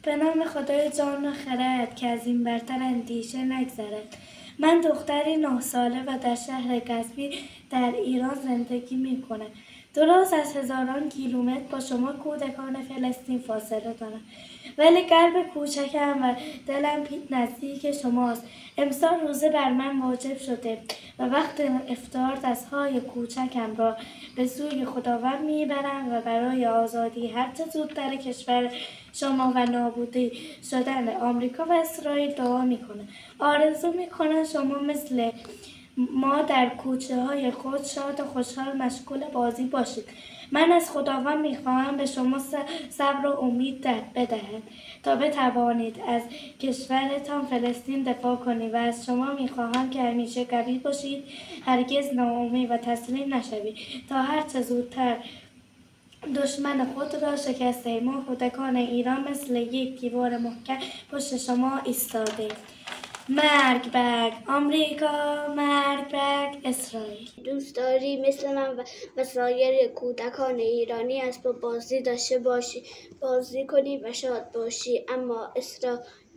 به نام خدای جان و خرد که از این برتر اندیشه نگذرد. من دختری 9 ساله و در شهر قزوین در ایران زندگی میکنم. درست از هزاران کیلومتر با شما کودکان فلسطین فاصله دارم، ولی قلب کوچکم و دلم نزدیک شماست. امسال روزه بر من واجب شده و وقت افطار دستهای کوچکم را به سوی خداوند میبرم و برای آزادی هرچه زودتر کشور شما و نابودی شدن آمریکا و اسرائیل دعا میکنم. آرزو میکنم شما مثل ما در کوچه های خود شاد و خوشحال مشغول بازی باشید. من از خداوند میخواهم به شما صبر و امید بدهد تا بتوانید از کشورتان فلسطین دفاع کنید و از شما میخواهم که همیشه قوی باشید، هرگز ناامید و تسلیم نشوید تا هرچه زودتر دشمن خود را شکسته. ما کودکان ایران مثل یک دیوار محکم پشت شما ایستاده. مرگ بر آمریکا، مرگ بر اسرائیل. دوست داری مثل من و سایر کودکان ایرانی اسباب بازی داشته باشی، بازی کنی و شاد باشی، اما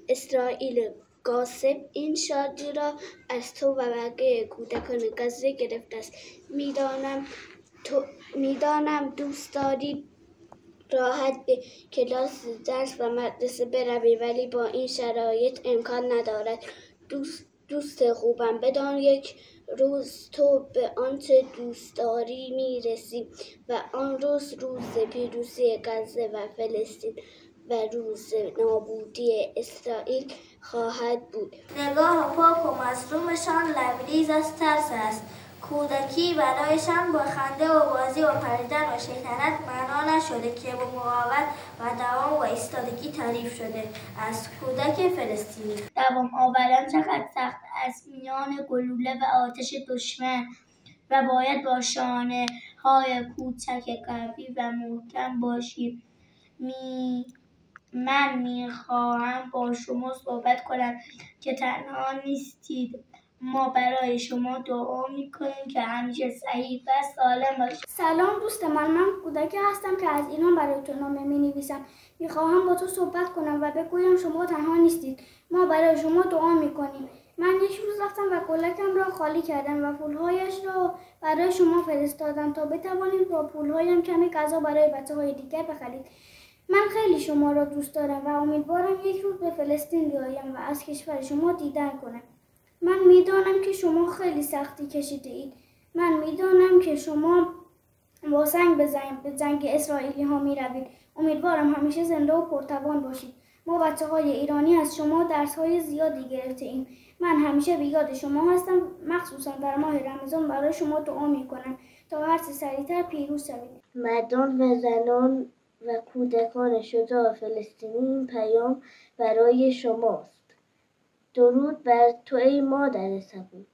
اسرائیل غاصب این شادی را از تو و بقیه کودکان غزه گرفته است. میدانم دوست داری راحت به کلاس درس و مدرسه بروی، ولی با این شرایط امکان ندارد. دوست خوبم، بدان یک روز تو به آنچه دوست داری میرسی و آن روز پیروزی غزه و فلسطین و روز نابودی اسرائیل خواهد بود. نگاه پاک و مظلومشان لبریز از ترس است. کودکی برایشان با خنده و بازی و پریدن و شیطنت معنا نشده که با مقاومت و دوام و ایستادگی تعریف شده از کودک فلسطینی. دوام آوردن چقدر سخت است میان گلوله و آتش دشمن و باید با شانه های کوچک قوی و محکم باشی. من میخواهم با شما صحبت کنم که تنها نیستید. ما برای شما دعا میکنیم که همیشه صحیح و سالم باشید. سلام دوست من کودکی هستم که از ایران برای تو نامه مینویسم. میخواهم با تو صحبت کنم و بگویم شما تنها نیستید. ما برای شما دعا میکنیم. من یک روز رفتم و کلکم را خالی کردم و پولهایش را برای شما فرستادم تا بتوانید با پولهایم کمی غذا برای بچه‌های دیگر بخرید. من خیلی شما را دوست دارم و امیدوارم یک روز به فلسطین بیایم و از کشور شما دیدن کنم. من میدانم که شما خیلی سختی کشیده اید. من میدانم که شما با سنگ به جنگ اسرائیلی ها می روید. امیدوارم همیشه زنده و پرتوان باشید. ما بچه های ایرانی از شما درس های زیادی گرفته ایم. من همیشه به یاد شما هستم، مخصوصا در ماه رمضان برای شما دعا می کنم تا هر چه سریعتر پیروز شوید. مردان و زنان و کودکان شجاع فلسطینی، این پیام برای شماست. درود بر تو ای مادر صبور،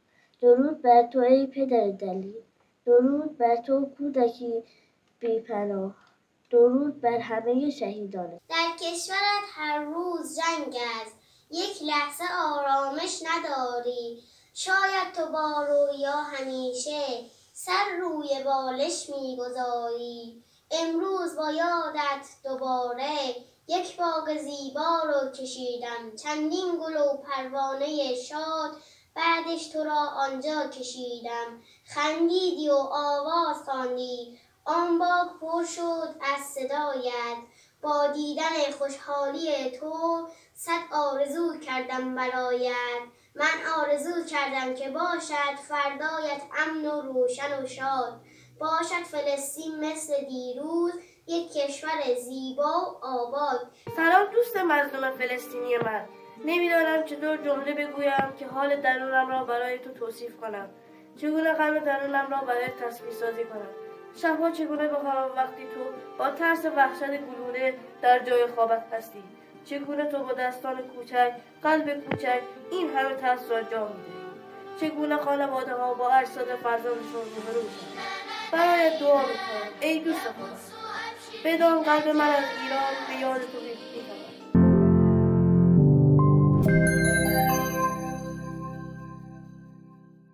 درود بر تو ای پدر دلیر، درود بر تو کودکی بی‌پناه، درود بر همه شهیدان. در کشورت هر روز جنگ است، یک لحظه آرامش نداری. شاید تو با رویا همیشه سر روی بالش میگذاری. امروز با یادت دوباره یک باغ زیبا رو کشیدم، چندین گل و پروانه شاد بعدش تو را آنجا کشیدم. خندیدی و آواز خواندی، آن باغ پر شد از صدایت. با دیدن خوشحالی تو صد آرزو کردم برایت. من آرزو کردم که باشد فردایت امن و روشن و شاد. باشد فلسطین مثل دیروز یک کشور زیبا و آباد. سلام دوست مظلوم فلسطینی من. نمیدانم چطور جمله بگویم که حال درونم را برای تو توصیف کنم. چگونه قلب درونم را برای تصویر سازی کنم. شبها چگونه بخوابم وقتی تو با ترس وحشت گلوله در جای خوابت هستی. چگونه تو با دستان کوچک، قلب کوچک این همه ترس را جا می‌دهی. چگونه خانواده ها با اجساد فرزندشون روبرو میشن. برای دعا میکنم ای دوست خدا، بدان قلب من از ایران به یاد تو